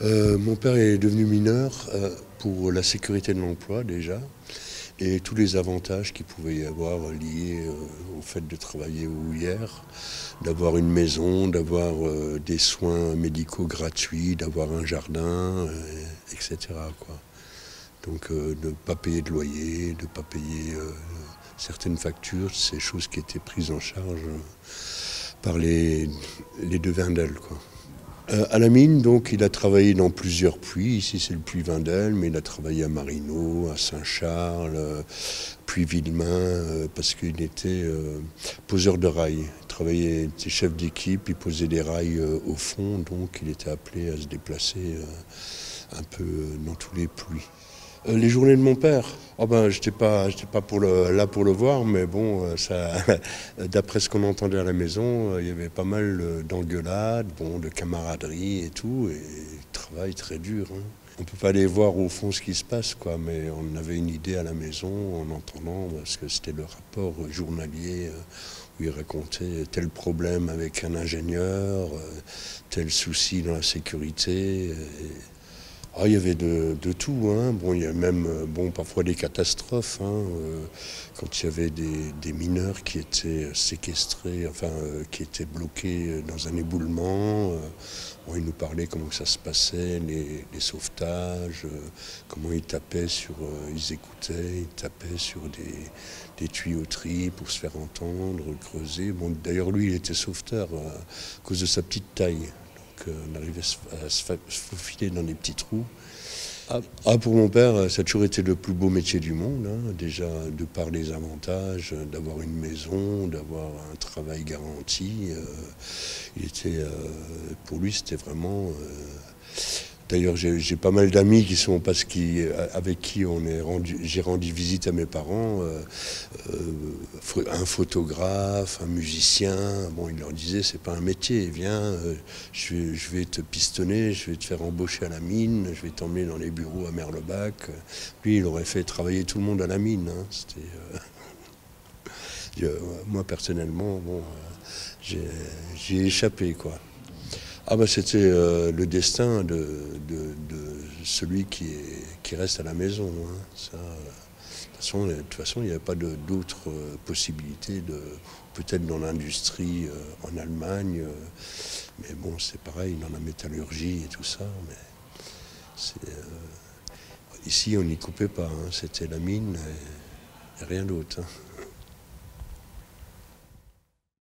Mon père est devenu mineur pour la sécurité de l'emploi déjà et tous les avantages qu'il pouvait y avoir liés au fait de travailler au houillères, d'avoir une maison, d'avoir des soins médicaux gratuits, d'avoir un jardin, etc., quoi. Donc de ne pas payer de loyer, de ne pas payer certaines factures, ces choses qui étaient prises en charge par les deux Wendel, quoi. À la mine, donc, il a travaillé dans plusieurs puits. Ici, c'est le puits Wendel, mais il a travaillé à Marino, à Saint-Charles, puits Villemain, parce qu'il était poseur de rails. Il était chef d'équipe, il posait des rails au fond, donc il était appelé à se déplacer un peu dans tous les puits. Les journées de mon père, oh ben, j'étais pas là pour le voir, mais bon, d'après ce qu'on entendait à la maison, il y avait pas mal d'engueulades, bon, de camaraderie et tout, et travail très dur, hein. On peut pas aller voir au fond ce qui se passe, quoi, mais on avait une idée à la maison en entendant, parce que c'était le rapport journalier où il racontait tel problème avec un ingénieur, tel souci dans la sécurité. Ah, il y avait de tout, hein. Bon, il y a même bon, parfois des catastrophes, hein, quand il y avait des mineurs qui étaient séquestrés, enfin qui étaient bloqués dans un éboulement. Bon, ils nous parlaient comment ça se passait, les sauvetages, comment ils tapaient ils écoutaient, ils tapaient sur des tuyauteries pour se faire entendre, creuser. Bon, d'ailleurs, lui, il était sauveteur à cause de sa petite taille. On arrivait à se faufiler dans des petits trous. Pour mon père, ça a toujours été le plus beau métier du monde, hein. Déjà de par les avantages d'avoir une maison, d'avoir un travail garanti. Pour lui, c'était vraiment. D'ailleurs, j'ai pas mal d'amis qui sont avec qui j'ai rendu visite à mes parents, un photographe, un musicien. Bon, il leur disait c'est pas un métier, viens, je vais te pistonner, je vais te faire embaucher à la mine, je vais t'emmener dans les bureaux à Merlebach. Lui, il aurait fait travailler tout le monde à la mine, hein. Moi personnellement, bon, j'ai échappé, quoi. C'était le destin de celui qui reste à la maison, hein. De toute façon, il n'y avait pas d'autres possibilités, peut-être dans l'industrie en Allemagne, mais bon, c'est pareil, dans la métallurgie et tout ça. Mais ici, on n'y coupait pas, hein. C'était la mine et rien d'autre, hein.